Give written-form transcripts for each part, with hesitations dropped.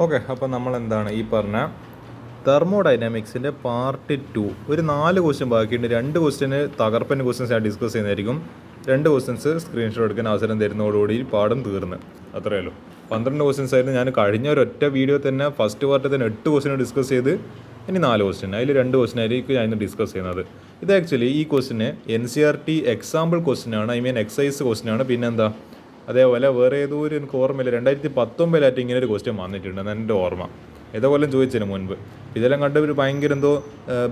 Okay, അപ്പോൾ നമ്മൾ എന്താണ് ഈ പറഞ്ഞ തെർമോഡൈനാമിക്സിൻ്റെ പാർട്ട് 2 ഒരു 4 ക്വസ്റ്റ്യൻ ബാക്കിയുണ്ട്. 2 ക്വസ്റ്റ്യന് തകർപ്പൻ ക്വസ്റ്റ്യൻസ് ഞാൻ ഡിസ്കസ് ചെയ്യുന്നതായിരിക്കും. 2 ക്വസ്റ്റ്യൻസ് സ്ക്രീൻഷോട്ട് എടുക്കാൻ അവസരം തരുന്നതോടുകൂടി പാഠം തീർന്ന്. അത്രയേ ഉള്ളൂ. 12 ക്വസ്റ്റ്യൻസ് ആയിരുന്നു. ഞാൻ കഴിഞ്ഞ ഒരൊറ്റ വീഡിയോ തന്നെ ഫസ്റ്റ് പാർട്ടിൽ തന്നെ 8 ക്വസ്റ്റ്യൻ ഡിസ്കസ് ചെയ്ത് ഇനി 4 ക്വസ്റ്റ്യൻ, അതിൽ 2 ക്വസ്റ്റ്യൻ ആയിരിക്കും ഞാൻ ഇന്ന് ഡിസ്കസ് ചെയ്യുന്നത്. ഇത് ആക്ച്വലി ഈ ക്വസ്റ്റിന് NCERT എക്സാമ്പിൾ ക്വസ്റ്റ്യനാണ്, എക്സസൈസ് ക്വസ്റ്റ്യനാണ്. പിന്നെന്താ അതേപോലെ വേറെ ഏതോ ഒരു എനിക്ക് ഓർമ്മയില്ല, 2019 ഇങ്ങനെ ഒരു ക്വസ്റ്റ്യൻ വന്നിട്ടുണ്ട് എൻ്റെ ഓർമ്മ. ഏതോപോലെ ചോദിച്ചതിന് മുൻപ് ഇതെല്ലാം കണ്ട ഒരു ഭയങ്കര എന്തോ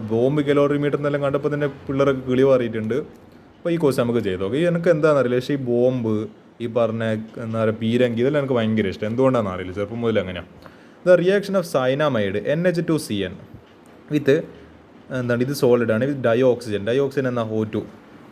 ബോംബ് കലോറിമീറ്റർ എന്നെല്ലാം കണ്ടപ്പോൾ തന്നെ പിള്ളേരൊക്കെ കിളി മാറിയിട്ടുണ്ട്. അപ്പോൾ ഈ ക്വസ്റ്റ്യൻ നമുക്ക് ചെയ്തു നോക്കാം. എനിക്ക് എന്താണെന്ന് അറിയില്ല, പക്ഷേ ഈ ബോംബ്, ഈ പറഞ്ഞ എന്താ പറയുക പീരങ്കി, ഇതെല്ലാം എനിക്ക് ഭയങ്കര ഇഷ്ടം. എന്തുകൊണ്ടാണെന്ന് അറിയില്ല, ചെറുപ്പം മുതൽ അങ്ങനെയാണ്. The reaction of cyanamide NH2CN with എന്താണ്, ഇത് സോളിഡാണ്, വിത്ത് ഡയോക്സിജൻ എന്ന O2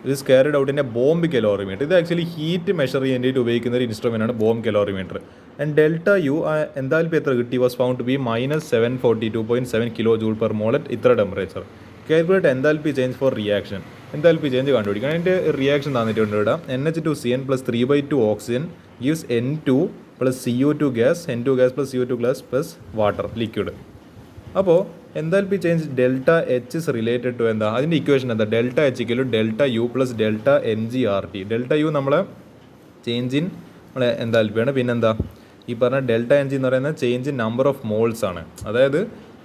ഇത് സ്കാരഡ് ഔട്ടിൻ്റെ ബോംബ് കലോറിമീറ്റർ. ഇത് ആക്ച്വലി ഹീറ്റ് മെഷർ ചെയ്യാൻ വേണ്ടിയിട്ട് ഉപയോഗിക്കുന്ന ഒരു ഇൻസ്ട്രുമെൻ്റാണ് bomb calorimeter. And delta U എന്തായാലും എത്ര കിട്ടി, was found to be -742.7 kJ/mol at ഇത്ര temperature. Calculate enthalpy change for reaction. Enthalpy change കണ്ടുപിടിക്കണം. അതിൻ്റെ റിയാക്ഷൻ തന്നിട്ടുണ്ട് ഇവിടെ. NH2CN + 3/2 oxygen gives N2 + CO2 gas, N2 gas + CO2 gas + water liquid. അപ്പോൾ enthalpy change delta H is related to എന്താ, അതിൻ്റെ equation എന്താ, delta H = delta U + delta NGRT. Delta U നമ്മളെ change in നമ്മളെ എൻതാൽപ്പിയാണ്. പിന്നെന്താ ഈ പറഞ്ഞ ഡെൽറ്റ NG എന്ന് പറയുന്നത് change in number of moles ആണ്. അതായത്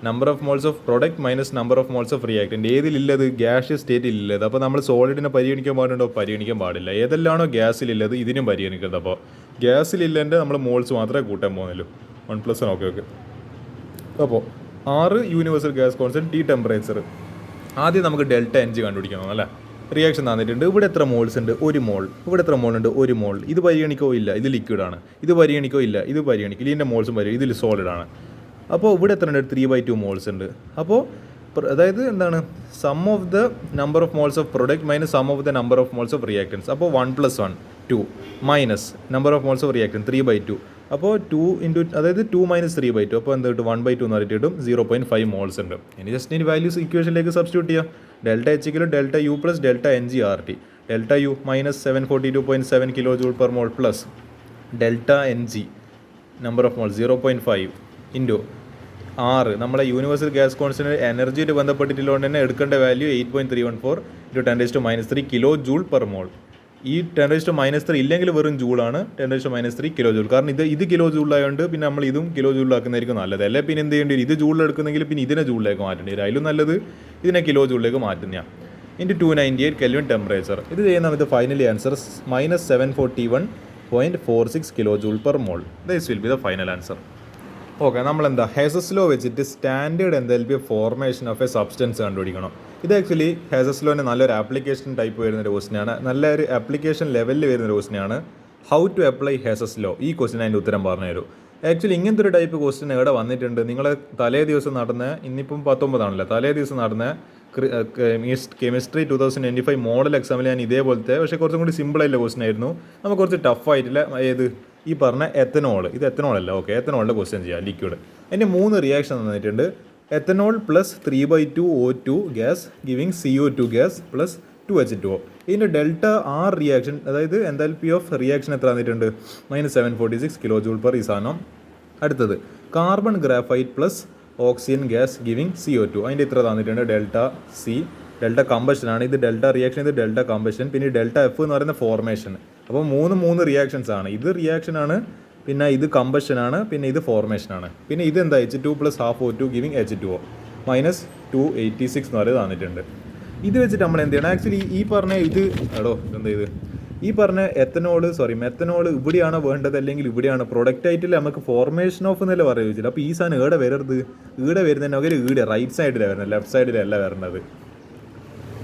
number of moles of product minus number of moles of reactant. ഏതിലില്ലത്, ഗ്യാഷ്യസ് സ്റ്റേറ്റിലില്ലത്. അപ്പോൾ നമ്മൾ സോളിഡിനെ പരിഗണിക്കാൻ പാടുണ്ടോ, പരിഗണിക്കാൻ പാടില്ല. ഏതെല്ലാണോ ഗ്യാസിലില്ലത് ഇതിനും പരിഗണിക്കുന്നത്. അപ്പോൾ ഗ്യാസിലില്ലതിൻ്റെ നമ്മൾ മോൾസ് മാത്രമേ കൂട്ടാൻ പോകുന്നുള്ളൂ. 1+1. ഓക്കെ. അപ്പോൾ 6 universal gas constant, T temperature. ആദ്യം നമുക്ക് ഡെൽറ്റ NG കണ്ടുപിടിക്കണം അല്ലേ. റിയാക്ഷൻ തന്നിട്ടുണ്ട്. ഇവിടെ എത്ര മോൾസ് ഉണ്ട്, 1 മോൾ. ഇവിടെ എത്ര മോൾ ഉണ്ട്, 1 മോൾ. ഇത് പരിഗണിക്കോ ഇല്ല, ഇത് ലിക്വിഡാണ്. ഇത് പരിഗണിക്കോ ഇല്ല, ഇത് പരിഗണിക്കില്ല. ഇതിൻ്റെ മോൾസും പരിഗണിക്കും, ഇതിൽ സോളിഡാണ്. അപ്പോൾ ഇവിടെ എത്ര ഉണ്ട്, 3/2 മോൾസ് ഉണ്ട്. അപ്പോൾ അതായത് എന്താണ്, sum of the number of moles of product minus sum of the number of moles of reactants. അപ്പോൾ 1 + 1 2 minus number of moles of reactant 3/2. അപ്പോൾ 2 ഇൻറ്റു അതായത് 2 - 3/2. അപ്പോൾ എന്ത് കിട്ടും, 1/2 എന്ന് പറഞ്ഞിട്ട് കിട്ടും. 0.5 മോൾസ് ഉണ്ട്. ഇനി ജസ്റ്റ് ഇനി വാല്യൂസ് ഇക്വേഷനിലേക്ക് സബ്സ്റ്റിറ്റ്യൂട്ട് ചെയ്യാം. Delta H = delta U + delta NGRT. Delta U -742.7 kJ/mol plus delta NG number of mole 0.5 into 6 നമ്മളെ യൂണിവേഴ്സൽ ഗ്യാസ് കോൺസ്റ്റൻറ്റ് എനർജിയായിട്ട് ബന്ധപ്പെട്ടിട്ടുള്ളതുകൊണ്ട് തന്നെ എടുക്കേണ്ട വാല്യൂ 8.314 × 10⁻³ kJ/mol. ഈ 10⁻³ ഇല്ലെങ്കിൽ വെറും ജൂളാണ്, 10⁻³ kJ. കാരണം ഇത് കിലോ ജൂളായതുകൊണ്ട് പിന്നെ നമ്മൾ ഇതും കിലോ ജൂളിലാക്കുന്നതായിരിക്കും നല്ലത്. അല്ലെ പിന്നെ എന്ത് ചെയ്യേണ്ടി വരും, ഇത് ജൂളിൽ എടുക്കുന്നെങ്കിൽ പിന്നെ ഇതിനെ ജൂളിലേക്ക് മാറ്റേണ്ടി വരും. അതിലും നല്ലത് ഇതിനെ കിലോ ജൂളിലേക്ക് മാറ്റുന്നതാണ്. Into 298 Kelvin temperature. ഇത് ചെയ്യുന്ന ഇത് finally answer -741.46 kJ/mol. This will be the final answer. Okay, നമ്മളെന്താ ഹെസസ് ലോ വെച്ചിട്ട് standard enthalpy formation of a substance കണ്ടുപിടിക്കണം. ഇത് ആക്ച്വലി ഹെസസ് ലോൻ്റെ നല്ലൊരു ആപ്ലിക്കേഷൻ ടൈപ്പ് വരുന്നൊരു ക്വസ്റ്റിനാണ്, നല്ലൊരു ആപ്ലിക്കേഷൻ ലെവലിൽ വരുന്നൊരു ക്വസ്റ്റിനാണ്. How to apply Hess's law, ഈ ക്വസ്റ്റിന് അതിൻ്റെ ഉത്തരം പറഞ്ഞു തരും. ആക്ച്വലി ഇങ്ങനത്തെ ഒരു ടൈപ്പ് ക്വസ്റ്റിൻ ഇവിടെ വന്നിട്ടുണ്ട്. നിങ്ങൾ തലേ ദിവസം നടന്ന, ഇന്നിപ്പം 19 ആണല്ലോ, തലേ ദിവസം നടന്ന കെമിസ്ട്രി 2025 മോഡൽ എക്സാമിൽ ഞാൻ ഇതേപോലത്തെ, പക്ഷേ കുറച്ചും കൂടി സിമ്പിളായിട്ടുള്ള ക്വസ്റ്റൻ ആയിരുന്നു. നമുക്ക് കുറച്ച് ടഫായിട്ടില്ല. ഏത് ഈ പറഞ്ഞ എത്തനോൾ, ഇത് എത്തനോളല്ല. ഓക്കെ, എത്തനോളിൻ്റെ ക്വസ്റ്റ്യൻ ചെയ്യാം. ലിക്വിഡ് അതിൻ്റെ 3 റിയാക്ഷൻ തന്നിട്ടുണ്ട്. Ethanol + 3/2 O2 gas giving CO2 gas + 2H2O. ഇതിൻ്റെ ഡെൽറ്റ R റിയാക്ഷൻ, അതായത് എൻതാൽപ്പി ഓഫ് റിയാക്ഷൻ എത്ര തന്നിട്ടുണ്ട്, -746 kJ ഈ സാധനം. അടുത്തത് carbon graphite + oxygen gas giving CO2. അതിൻ്റെ ഇത്ര തന്നിട്ടുണ്ട്, ഡെൽറ്റ C. ഡെൽറ്റ കമ്പഷനാണ്, ഇത് ഡെൽറ്റ റിയാക്ഷൻ, ഇത് ഡെൽറ്റ കമ്പഷൻ. പിന്നെ ഡെൽറ്റ F എന്ന് പറയുന്ന ഫോർമേഷൻ. അപ്പോൾ 3 റിയാക്ഷൻസ് ആണ്. ഇത് റിയാക്ഷനാണ്, പിന്നെ ഇത് കമ്പഷനാണ്, പിന്നെ ഇത് ഫോർമേഷനാണ്. പിന്നെ ഇതെന്താ H2 + ½ O2 ഗിവിങ് H2O -286 എന്ന് പറയുന്നത് തന്നിട്ടുണ്ട്. ഇത് വെച്ചിട്ട് നമ്മൾ എന്ത് ചെയ്യണം, ആക്ച്വലി ഈ പറഞ്ഞ ഇത് എന്താ ഇത് ഈ പറഞ്ഞ മെത്തനോൾ ഇവിടെയാണോ വേണ്ടത് അല്ലെങ്കിൽ ഇവിടെയാണ് പ്രൊഡക്റ്റ് ആയിട്ടില്ല, നമുക്ക് ഫോർമേഷൻ ഓഫ് എന്നല്ലേ പറയുക. അപ്പോൾ ഈ സാധനം ഇവിടെ വരരുത്, ഇവിടെ വരുന്നതിനൊക്കെ റൈറ്റ് സൈഡിലാണ് വരുന്നത്, ലെഫ്റ്റ് സൈഡിലല്ല വരേണ്ടത്.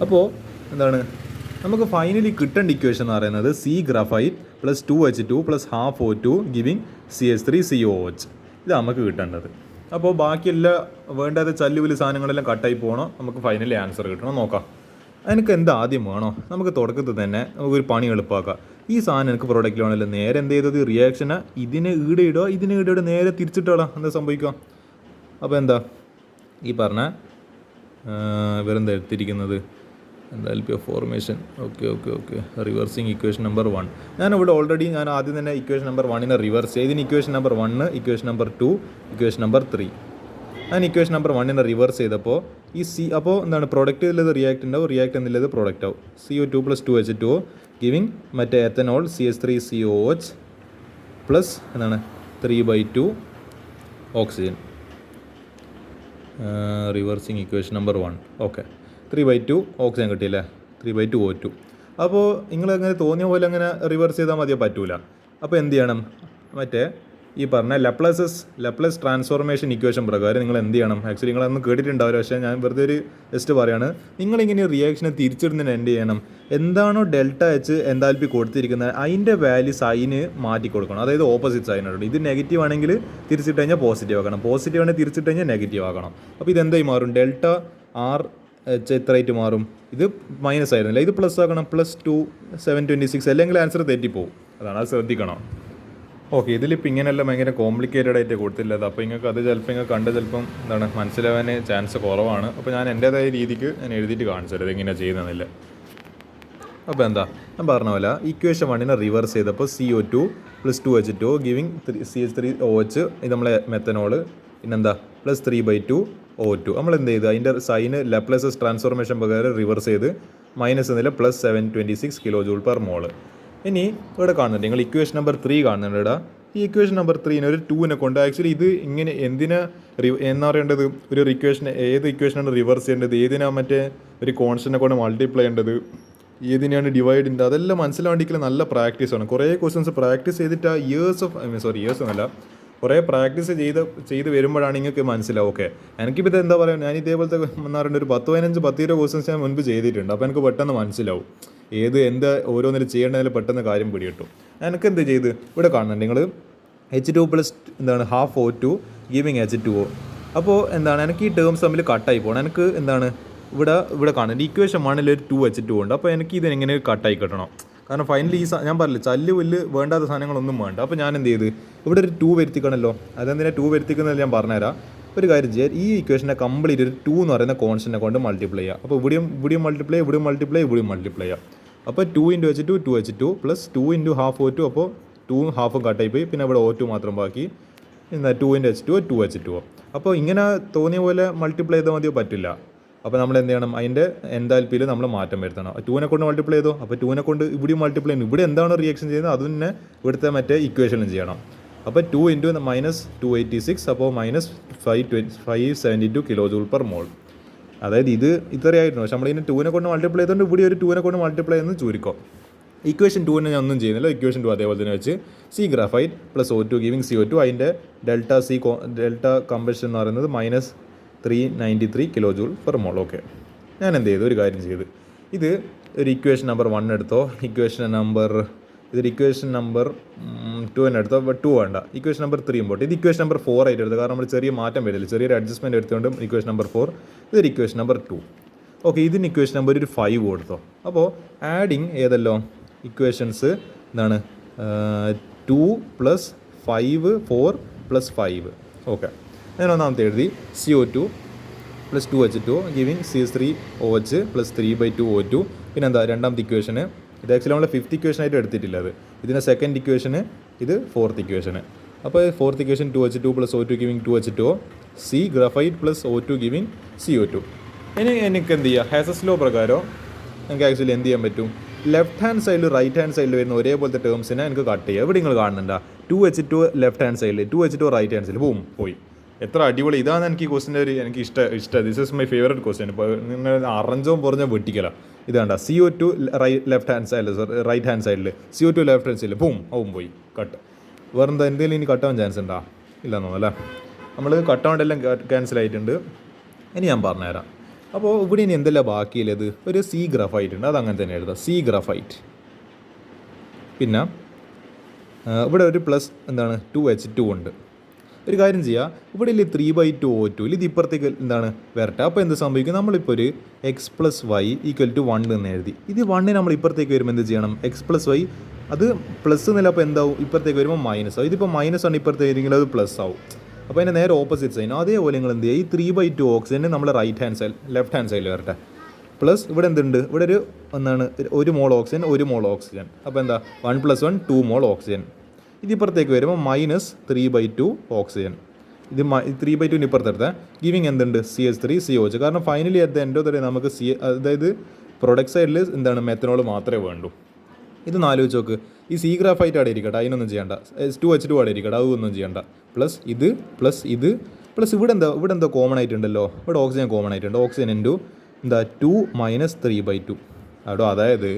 അപ്പോൾ എന്താണ് നമുക്ക് ഫൈനലി കിട്ടേണ്ട ഇക്വേഷൻ എന്ന് പറയുന്നത് C graphite + 2H2 + ½ O2 giving CH3COOH. ഇത് നമുക്ക് കിട്ടേണ്ടത്. അപ്പോൾ ബാക്കിയെല്ലാം വേണ്ടാതെ ചല്ലുവില് സാധനങ്ങളെല്ലാം കട്ടായി പോകണം, നമുക്ക് ഫൈനലി ആൻസർ കിട്ടണം. നോക്കാം, എനിക്ക് എന്താ ആദ്യം വേണോ, നമുക്ക് തുടക്കത്തിൽ തന്നെ നമുക്കൊരു പണി എളുപ്പമാക്കാം. ഈ സാധനം എനിക്ക് പ്രൊഡക്റ്റിലാണല്ലോ, നേരെ എന്ത് ചെയ്തത്, റിയാക്ഷന് ഇതിനെ ഈടെ ഇടുക, ഇതിനെ ഈടെ നേരെ തിരിച്ചിട്ടാളാം, എന്താ സംഭവിക്കുക. അപ്പോൾ എന്താ ഈ പറഞ്ഞ ഇവരെന്താ എടുത്തിരിക്കുന്നത്, എന്തായാലും formation okay reversing equation number 1. ഞാനിവിടെ ഓൾറെഡി ഞാൻ ആദ്യം തന്നെ ഇക്വേഷൻ നമ്പർ 1 റിവേഴ്സ് ചെയ്ത്. ഇതിന് equation number 1, equation number 2, equation number 3. ഞാൻ ഇക്വേഷൻ നമ്പർ 1 റിവേഴ്സ് ചെയ്തപ്പോൾ ഈ അപ്പോൾ എന്താണ് പ്രൊഡക്റ്റ് ഉള്ളത് റിയാക്ട് ഉണ്ടാവും, റിയാക്ട് എന്നുള്ളത് പ്രൊഡക്റ്റ് ആവും. CO2 + 2H2O ഗിവിങ് മറ്റേ എത്തനോൾ CH3COOH പ്ലസ് എന്താണ് 3/2 oxygen. Reversing equation number 1 okay 3/2 oxygen കിട്ടിയില്ലേ, 3/2 O2. അപ്പോൾ നിങ്ങളങ്ങനെ തോന്നിയ പോലെ അങ്ങനെ റിവേഴ്സ് ചെയ്താൽ മതിയോ? പറ്റൂല. അപ്പോൾ എന്ത് ചെയ്യണം? മറ്റേ ഈ പറഞ്ഞ ലപ്ലസ് ട്രാൻസ്ഫോർമേഷൻ ഇക്വേഷൻ പ്രകാരം നിങ്ങൾ എന്ത് ചെയ്യണം? ആക്ച്വലി നിങ്ങളതൊന്നും കേട്ടിട്ടുണ്ടാവില്ല, പക്ഷേ ഞാൻ വെറുതെ ഒരു ജസ്റ്റ് പറയുകയാണ്. നിങ്ങളിങ്ങനെ റിയാക്ഷനെ തിരിച്ചിടുന്നതിന് എന്ത് ചെയ്യണം? എന്താണോ ΔH എൻതാൽപ്പി കൊടുത്തിരിക്കുന്നത് അതിൻ്റെ വാല്യൂ സൈന് മാറ്റി കൊടുക്കണം. അതായത് ഓപ്പോസിറ്റ് സൈനോട്. ഇത് നെഗറ്റീവ് ആണെങ്കിൽ തിരിച്ചിട്ട് കഴിഞ്ഞാൽ പോസിറ്റീവ് ആക്കണം, പോസിറ്റീവ് ആണെങ്കിൽ തിരിച്ചിട്ട് കഴിഞ്ഞാൽ നെഗറ്റീവ് ആക്കണം. അപ്പോൾ ഇതെന്തായി മാറും? ΔRH എത്രയായിട്ട് മാറും? ഇത് മൈനസ് ആയിരുന്നില്ല, ഇത് പ്ലസ് ആക്കണം. +2 726 അല്ലെങ്കിൽ ആൻസർ തെറ്റിപ്പോവും. അതാണ്, അത് ശ്രദ്ധിക്കണം. ഓക്കെ, ഇതിലിപ്പോൾ ഇങ്ങനെയല്ല ഭയങ്കര കോംപ്ലിക്കേറ്റഡ് ആയിട്ട് കൊടുത്തില്ലത്. അപ്പോൾ നിങ്ങൾക്ക് അത് ചിലപ്പോൾ കണ്ട് ചിലപ്പം എന്താണ് മനസ്സിലാവാൻ ചാൻസ് കുറവാണ്. അപ്പോൾ ഞാൻ എൻ്റേതായ രീതിക്ക് ഞാൻ എഴുതിയിട്ട് കാണിച്ചു തരാം ഇതെങ്ങനെയാണ് ചെയ്യുന്നതെന്നില്ല. അപ്പോൾ എന്താ ഞാൻ പറഞ്ഞ പോലെ ഇക്വേഷൻ 1 റിവേഴ്സ് ചെയ്തപ്പോൾ CO2 + 2H2O ഗിവിങ് CH3OH ഇത് നമ്മളെ മെത്തനോള്, പിന്നെന്താ +3/2 O2. നമ്മൾ എന്ത് ചെയ്ത് അതിൻ്റെ സൈന് ലാപ്ലേസസ് ട്രാൻസ്ഫോർമേഷൻ പ്രകാരം റിവേഴ്സ് ചെയ്ത് മൈനസ് എന്നില്ല +726 kJ/mol. ഇനി ഇവിടെ കാണുന്നുണ്ട് നിങ്ങൾ ഇക്വേഷൻ നമ്പർ 3 കാണുന്നുണ്ട് ഇവിടെ. ഈ ഇക്വേഷൻ നമ്പർ 3 ഒരു 2 കൊണ്ട് ആക്ച്വലി ഇത് ഇങ്ങനെ എന്തിനാ എന്നാ പറയേണ്ടത്? ഒരു ഇക്വേഷൻ ഏത് ഇക്വേഷനാണ് റിവേഴ്സ് ചെയ്യേണ്ടത്, ഏതിനാ മറ്റേ ഒരു കോൺസ്റ്റൻറ്റിനെ കൊണ്ട് മൾട്ടിപ്ലൈ ചെയ്യേണ്ടത്, ഏതിനാണ് ഡിവൈഡ് ചെയ്യേണ്ടത്, അതെല്ലാം മനസ്സിലാവേണ്ടിക്കൽ നല്ല പ്രാക്ടീസാണ്. കുറേ ക്വസ്റ്റ്യൻസ് പ്രാക്ടീസ് ചെയ്തിട്ട് ഇയേഴ്സ് എന്നല്ല കുറേ പ്രാക്ടീസ് ചെയ്ത് വരുമ്പോഴാണ് നിങ്ങൾക്ക് മനസ്സിലാവും. ഓക്കെ, എനിക്കിപ്പോൾ ഇത് എന്താ പറയുക, ഞാൻ ഇതേപോലത്തെ എന്താ പറയുക ഒരു 10-15-20 ക്വസ്റ്റ്യൻസ് ഞാൻ മുൻപ് ചെയ്തിട്ടുണ്ട്. അപ്പോൾ എനിക്ക് പെട്ടെന്ന് മനസ്സിലാവും എന്താ ഓരോന്നിലും ചെയ്യേണ്ടതിൽ പെട്ടെന്ന് കാര്യം പിടികിട്ടും. എനിക്ക് എന്ത് ചെയ്ത് ഇവിടെ കാണുന്നുണ്ട് നിങ്ങൾ H2 + എന്താണ് ½ O2 ഗിവിങ് H2O. അപ്പോൾ എന്താണ് എനിക്ക് ഈ ടേംസ് തമ്മിൽ കട്ടായി പോകണം. എനിക്ക് എന്താണ് ഇവിടെ കാണുന്നുണ്ട് ഇക്വേഷൻ 1 ഒരു 2H2 ഉണ്ട്. അപ്പോൾ എനിക്ക് ഇതെങ്ങനെ കട്ടായി കിട്ടണം? കാരണം ഫൈനലി ഞാൻ പറഞ്ഞില്ല പുല്ല് വേണ്ടാത്ത സാധനങ്ങളൊന്നും വേണ്ട. അപ്പോൾ ഞാൻ എന്ത് ചെയ്ത് ഇവിടെ ഒരു 2 വരുത്തിക്കണമല്ലോ. അതെന്തിനാ 2 വരുത്തിക്കുന്നത് ഞാൻ പറഞ്ഞുതരാം. ഒരു കാര്യം ചെയ്യാം, ഈ ഇക്വേഷനെ കംപ്ലീറ്റ് ഒരു 2 എന്ന് പറയുന്ന കോൺസ്റ്റൻറ്റിനെ കൊണ്ട് മൾട്ടിപ്ലൈ ചെയ്യുക. അപ്പോൾ ഇവിടെയും മൾട്ടിപ്ലൈ ചെയ്യുക. അപ്പോൾ 2 × H2 2H2 + 2 × ½ O2. അപ്പോൾ 2 ½ കട്ടായി പോയി, പിന്നെ ഇവിടെ O2 മാത്രം ബാക്കി. 2 × H2 2H2. അപ്പോൾ ഇങ്ങനെ തോന്നിയ പോലെ മൾട്ടിപ്ലൈ ചെയ്താൽ മതിയോ? പറ്റില്ല. അപ്പോൾ നമ്മൾ എന്ത് ചെയ്യണം? അതിൻ്റെ എൻതാൽപ്പിയിൽ നമ്മൾ മാറ്റം വരുത്തണം. 2 കൊണ്ട് മൾട്ടിപ്ലൈ ചെയ്തോ, അപ്പോൾ 2 കൊണ്ട് ഇവിടെയും മൾട്ടിപ്ലൈ ചെയ്യുന്നു. ഇവിടെ എന്താണോ റിയാക്ഷൻ ചെയ്യുന്നത് അത് തന്നെ ഇവിടുത്തെ മറ്റേ ഇക്വേഷനും ചെയ്യണം. അപ്പോൾ 2 × -286 അപ്പോൾ -572 kJ/mol. അതായത് ഇത് ഇത്രയായിരുന്നു. പക്ഷെ നമ്മളിതിന് 2 കൊണ്ട് മൾട്ടിപ്ലൈ ചെയ്തുകൊണ്ട് ഇവിടെ ഒരു 2 കൊണ്ട് മൾട്ടിപ്ലൈ ചെയ്യുന്നത് ചുരുക്കം. ഇക്വേഷൻ 2 ഞാൻ ഒന്നും ചെയ്യുന്നില്ല. ഇക്വേഷൻ 2 അതേപോലെ തന്നെ വെച്ച് C graphite + O2 giving CO2 അതിൻ്റെ ഡെൽറ്റ കമ്പഷൻ എന്ന് പറയുന്നത് -393 kJ/mol. ഓക്കെ, ഞാൻ എന്ത് ചെയ്തു? ഒരു കാര്യം ചെയ്ത് ഇത് ഒരു ഇക്വേഷൻ നമ്പർ 1 എടുത്തോ, ഇക്വേഷൻ നമ്പർ 2 തന്നെ എടുത്തോ. 2 വേണ്ട, ഇക്വേഷൻ നമ്പർ 3 പോട്ടെ. ഇത് ഇക്വേഷൻ നമ്പർ 4 ആയിട്ട് എടുത്തത്, കാരണം നമ്മൾ ചെറിയ മാറ്റം വരില്ല, ചെറിയൊരു അഡ്ജസ്റ്റ്മെൻറ്റ് എടുത്തുകൊണ്ട് ഇക്വേഷൻ നമ്പർ 4. ഇതൊരു ഇക്വേഷൻ നമ്പർ 2. ഓക്കെ, ഇതിന് ഇക്വേഷൻ നമ്പർ ഒരു 5 കൊടുത്തോ. അപ്പോൾ ആഡിങ് ഏതല്ലോ ഇക്വേഷൻസ് എന്താണ് 2 + 5 4 + 5. ഓക്കെ, ഞാൻ ഒന്നാമത്തെ എഴുതി CO2 + 2H2 giving CH3OH + 3/2 O2. പിന്നെന്താ രണ്ടാമത്തെ ഇക്വേഷന്, ഇത് ആക്ച്വലി നമ്മൾ 5th ഇക്വേഷനായിട്ട് എടുത്തിട്ടില്ല. ഇതിൻ്റെ സെക്കൻഡ് ഇക്വേഷന്, ഇത് 4th ഇക്വേഷന്. അപ്പോൾ 4th equation 2H2 + O2 giving 2H2O. C graphite + O2 giving CO2. ഇനി എനിക്ക് എന്ത് ചെയ്യുക? ഹാസസ് ലോ പ്രകാരം എനിക്ക് ആക്ച്വലി എന്ത് ചെയ്യാൻ പറ്റും? ലെഫ്റ്റ് ഹാൻഡ് സൈഡിൽ റൈറ്റ് ഹാൻഡ് സൈഡിൽ വരുന്ന ഒരേപോലത്തെ ടേംസിനെ എനിക്ക് കട്ട് ചെയ്യുക. ഇവിടെ നിങ്ങൾ കാണുന്നുണ്ടോ 2H2 ലെഫ്റ്റ് ഹാൻഡ് സൈഡിൽ, 2H2 റൈറ്റ് ഹാൻഡ് സൈഡിൽ പോയി. എത്ര അടിപൊളി! ഇതാണ് എനിക്ക് ഈ ക്വസ്റ്റിൻ്റെ എനിക്ക് ഇഷ്ടം. This is my favourite question. ഇപ്പോൾ നിങ്ങൾ അറഞ്ചവും പറഞ്ഞാൽ വെട്ടിക്കല. ഇതാണ്ട CO2 ലെഫ്റ്റ് ഹാൻഡ് സൈഡിൽ, റൈറ്റ് ഹാൻഡ് സൈഡിൽ, CO2 ലെഫ്റ്റ് ഹാൻഡ് സൈഡിൽ പോയി കട്ട്. വേറെന്താ എന്തെങ്കിലും ഇനി കട്ടാവാൻ ചാൻസ് ഉണ്ടോ? ഇല്ലെന്നോ അല്ലേ? നമ്മൾ കട്ടാവേണ്ടെല്ലാം ക്യാൻസൽ ആയിട്ടുണ്ട്. ഇനി ഞാൻ പറഞ്ഞുതരാം. അപ്പോൾ ഇവിടെ ഇനി എന്തെല്ലാം ബാക്കിയുള്ളത്? ഒരു C ഗ്രാഫൈറ്റ് ഉണ്ട്, അതങ്ങനെ തന്നെ എഴുതാം, C ഗ്രാഫൈറ്റ്. പിന്നെ ഇവിടെ ഒരു പ്ലസ് എന്താണ് 2H2 ഉണ്ട്. ഒരു കാര്യം ചെയ്യുക, ഇവിടെ ഇല്ലേ 3/2 O2 ഇത് ഇപ്പുറത്തേക്ക് എന്താണ് വരട്ടെ. അപ്പോൾ എന്ത് സംഭവിക്കും? നമ്മളിപ്പോൾ ഒരു x + y = 1 എന്ന് എഴുതി. ഇത് 1 നമ്മൾ ഇപ്പുറത്തേക്ക് വരുമ്പോൾ എന്ത് ചെയ്യണം? x + y അത് പ്ലസ് എന്നില്ല, അപ്പോൾ എന്താവും? ഇപ്പുറത്തേക്ക് വരുമ്പോൾ മൈനസ് ആവും. ഇതിപ്പോൾ മൈനസ് ആണ് ഇപ്പുറത്തേക്ക് വരുമെങ്കിൽ അത് പ്ലസ് ആവും. അപ്പോൾ അതിൻ്റെ നേരെ ഓപ്പോസിറ്റ് സൈൻ. അതേപോലെ നിങ്ങൾ എന്ത് ചെയ്യുക? ഈ 3/2 ഓക്സിജൻ നമ്മൾ ലെഫ്റ്റ് ഹാൻഡ് സൈഡിൽ വരട്ടെ. പ്ലസ് ഇവിടെ എന്തുണ്ട്, ഇവിടെ എന്താണ് ഒരു മോൾ ഓക്സിജൻ. അപ്പോൾ എന്താ 1 + 1 2 മോൾ ഓക്സിജൻ. ഇതിപ്പുറത്തേക്ക് വരുമ്പോൾ -3/2 ഓക്സിജൻ. ഇത് 3/2 ഇപ്പുറത്തെടുത്ത ഗിവിങ് എന്തുണ്ട് CH3COH. കാരണം finally at the end of the day നമുക്ക് അതായത് പ്രൊഡക്റ്റ് സൈഡിൽ എന്താണ് മെത്തനോൾ മാത്രമേ വേണ്ടൂ. ഇത് ആലോചിച്ച് നോക്ക്. ഈ C ഗ്രാഫൈറ്റ് അവിടെ ഇരിക്കട്ടെ, അതിനൊന്നും ചെയ്യണ്ട. S2H2 അവിടെ ഇരിക്കട്ടെ, അതൊന്നും ചെയ്യണ്ട. പ്ലസ് ഇത് ഇവിടെ എന്തോ കോമൺ ആയിട്ടുണ്ടല്ലോ. ഇവിടെ ഓക്സിജൻ കോമൺ ആയിട്ടുണ്ട്. ഓക്സിജൻ ഇൻറ്റു എന്താ 2 - 3/2 അവിടെ. അതായത്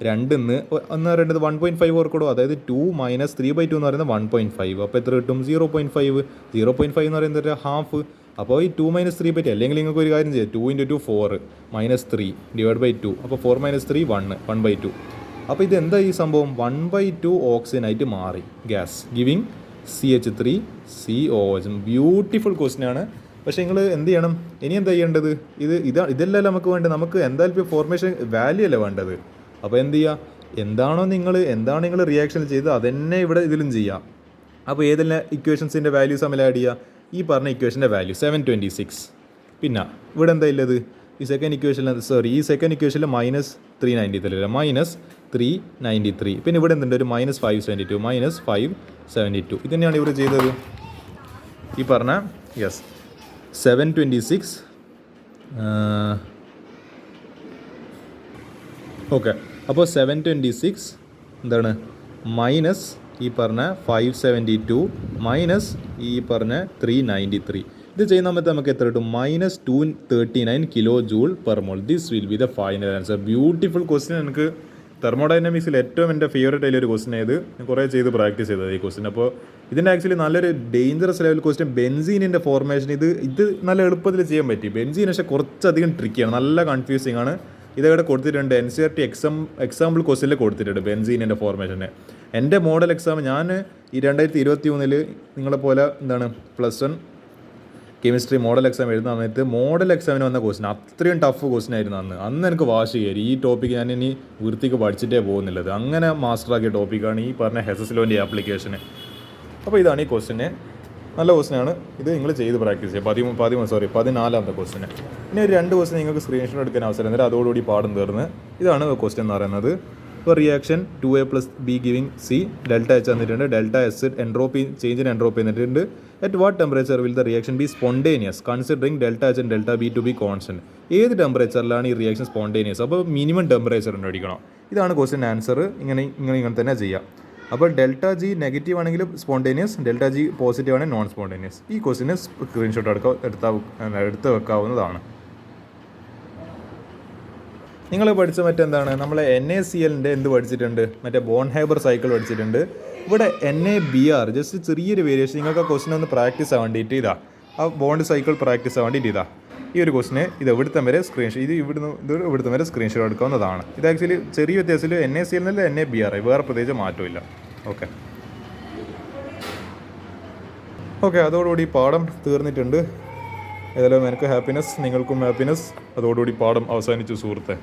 2 ഒന്ന് പറയേണ്ടത് 1.5 ഓർക്കോളൂ. അതായത് 2 - 3/2 എന്ന് പറയുന്നത് 1.5. അപ്പോൾ എത്ര കിട്ടും? 0.5. 0.5 എന്ന് പറയുന്നത് ഹാഫ്. അപ്പോൾ ഈ 2 - 3/2 അല്ലെങ്കിൽ നിങ്ങൾക്ക് ഒരു കാര്യം ചെയ്യാം, 2 × 2 4 -3 /2. അപ്പോൾ 4 - 3 1/2. അപ്പോൾ ഇത് എന്താ ഈ സംഭവം? 1/2 ഓക്സിജൻ ആയിട്ട് മാറി gas, giving CH3COH. Beautiful question ആണ്. പക്ഷേ നിങ്ങൾ എന്ത് ചെയ്യണം, ഇനി എന്താ ചെയ്യേണ്ടത്? ഇതെല്ലാം നമുക്ക് വേണ്ടത്. നമുക്ക് എന്തായാലും ഫോർമേഷൻ വാല്യൂ അല്ലേ വേണ്ടത്. അപ്പോൾ എന്ത് ചെയ്യുക, എന്താണോ നിങ്ങൾ റിയാക്ഷൻ ചെയ്ത് അതന്നെ ഇവിടെ ഇതിലും ചെയ്യാം. അപ്പോൾ ഏതെല്ലാം ഇക്വേഷൻസിൻ്റെ വാല്യൂസ് തമ്മിൽ ആഡ് ചെയ്യുക? ഈ പറഞ്ഞ ഇക്വേഷൻ്റെ വാല്യൂ 726. പിന്നെ ഇവിടെ എന്താ ഉള്ളത്? ഈ സെക്കൻഡ് ഇക്വേഷനിൽ -393 -393. പിന്നെ ഇവിടെ എന്തുണ്ട്? ഒരു -572 -572. ഇത് തന്നെയാണ് ഇവർ ചെയ്തത്. ഈ പറഞ്ഞ 726. ഓക്കെ, അപ്പോൾ 726 എന്താണ് മൈനസ് ഈ പറഞ്ഞ 572 മൈനസ് ഈ പറഞ്ഞ 393. ഇത് ചെയ്യുന്ന സമയത്ത് നമുക്ക് എത്ര കിട്ടും? -239 kJ/mol. This will be the final answer. Beautiful question. എനിക്ക് തെർമോഡൈനാമിക്സിൽ ഏറ്റവും എൻ്റെ ഫേവറേറ്റ് ആയിട്ടുള്ള ഒരു ക്വസ്റ്റ്യൻ ആയത്. ഞാൻ കുറേ ചെയ്ത് പ്രാക്ടീസ് ചെയ്തത് ഈ ക്വസ്റ്റ്യൻ. അപ്പോൾ ഇതിൻ്റെ ആക്ച്വലി നല്ലൊരു ഡേഞ്ചറസ് ലെവൽ ക്വസ്റ്റ്യൻ. ബെൻസീനിൻ്റെ ഫോർമേഷൻ ഇത് നല്ല എളുപ്പത്തിൽ ചെയ്യാൻ പറ്റി. ബെൻസീൻ പക്ഷേ കുറച്ചധികം ട്രിക്കിയാണ്, നല്ല കൺഫ്യൂസിങ് ആണ്. ഇതവിടെ കൊടുത്തിട്ടുണ്ട്. NCERT എക്സാമ്പിൾ ക്വസ്റ്റ്യനിൽ കൊടുത്തിട്ടുണ്ട് ബെൻസീനിൻ്റെ ഫോർമേഷന്. എൻ്റെ മോഡൽ എക്സാം ഞാൻ ഈ 2023 നിങ്ങളെപ്പോലെ എന്താണ് +1 കെമിസ്ട്രി മോഡൽ എക്സാം എഴുതുന്ന സമയത്ത് മോഡൽ എക്സാമിന് വന്ന ക്വസ്റ്റ്യൻ അത്രയും ടഫ് ക്വസ്റ്റ്യൻ ആയിരുന്നു അന്ന് എനിക്ക് വാശി കയറി. ഈ ടോപ്പിക്ക് ഞാൻ ഇനി വൃത്തിക്ക് പഠിച്ചിട്ടേ പോകുന്നില്ലത്. അങ്ങനെ മാസ്റ്ററാക്കിയ ടോപ്പിക്കാണ് ഈ പറഞ്ഞ ഹെസസ് ലോൻ്റെ ആപ്ലിക്കേഷന്. അപ്പോൾ ഇതാണ് ഈ ക്വസ്റ്റ്യന്. നല്ല ക്വസ്റ്റ്യനാണ്. ഇത് നിങ്ങൾ ചെയ്ത് പ്രാക്ടീസ് ചെയ്യുക. 14ാമത്തെ ക്വസ്റ്റ്യന്. ഇനി ഒരു 2 ക്വസ്റ്റ്യൻ നിങ്ങൾക്ക് സ്ക്രീൻഷോട്ട് എടുക്കാൻ അവസരം തരാം. അതോടുകൂടി പാഠം തീർന്ന്. ഇതാണ് ക്വസ്റ്റ്യൻ എന്ന് പറയുന്നത്. ഇപ്പോൾ reaction 2A + B giving C, ΔH തന്നിട്ടുണ്ട്. ΔS എൻട്രോപ്പി ചേഞ്ചിന് എൻട്രോപ്പി തന്നിട്ടുണ്ട്. At what temperature will the reaction be spontaneous considering ΔH and ΔB to be constant. ഏത് ടെമ്പറേച്ചറിലാണ് ഈ റിയാക്ഷൻ സ്പോണ്ടേനിയസ്? അപ്പോൾ മിനിമം ടെമ്പറേച്ചർ കണ്ടുപിടിക്കണം. ഇതാണ് ക്വസ്റ്റ്യൻ ആൻസർ. ഇങ്ങനെ തന്നെ ചെയ്യാം. അപ്പോൾ ΔG നെഗറ്റീവ് ആണെങ്കിൽ സ്പോണ്ടേനിയസ്, ΔG പോസിറ്റീവ് ആണെങ്കിൽ നോൺ സ്പോണ്ടേനിയസ്. ഈ ക്വസ്റ്റ്യന് സ്ക്രീൻഷോട്ട് എടുത്ത് വെക്കാവുന്നതാണ്. നിങ്ങൾ പഠിച്ച മറ്റെന്താണ്, നമ്മൾ NaClൻ്റെ എന്ത് പഠിച്ചിട്ടുണ്ട്? മറ്റേ ബോൺഹൈബർ സൈക്കിൾ പഠിച്ചിട്ടുണ്ട്. ഇവിടെ NaBr ജസ്റ്റ് ചെറിയൊരു വേരിയേഷൻ. നിങ്ങൾക്ക് ആ ക്വസ്റ്റ്യൻ ഒന്ന് പ്രാക്ടീസ് ആവാൻ വേണ്ടിയിട്ട് ആ ബോണ്ട് സൈക്കിൾ പ്രാക്ടീസ് ആവാൻ വേണ്ടിയിട്ട് ഈ ഒരു ക്വസ്റ്റിന് ഇവിടുത്തെ വരെ ഇവിടുത്തെ വരെ സ്ക്രീൻഷോട്ട് എടുക്കാവുന്നതാണ്. ഇത് ആക്ച്വലി ചെറിയ വ്യത്യാസത്തിൽ NaCl NaBr വേറെ പ്രത്യേകിച്ച് മാറ്റമില്ല. ഓക്കെ, അതോടുകൂടി പാഠം തീർന്നിട്ടുണ്ട്. ഏതായാലും എനിക്ക് ഹാപ്പിനെസ്, നിങ്ങൾക്കും ഹാപ്പിനെസ്. അതോടുകൂടി പാഠം അവസാനിച്ചു സുഹൃത്തെ.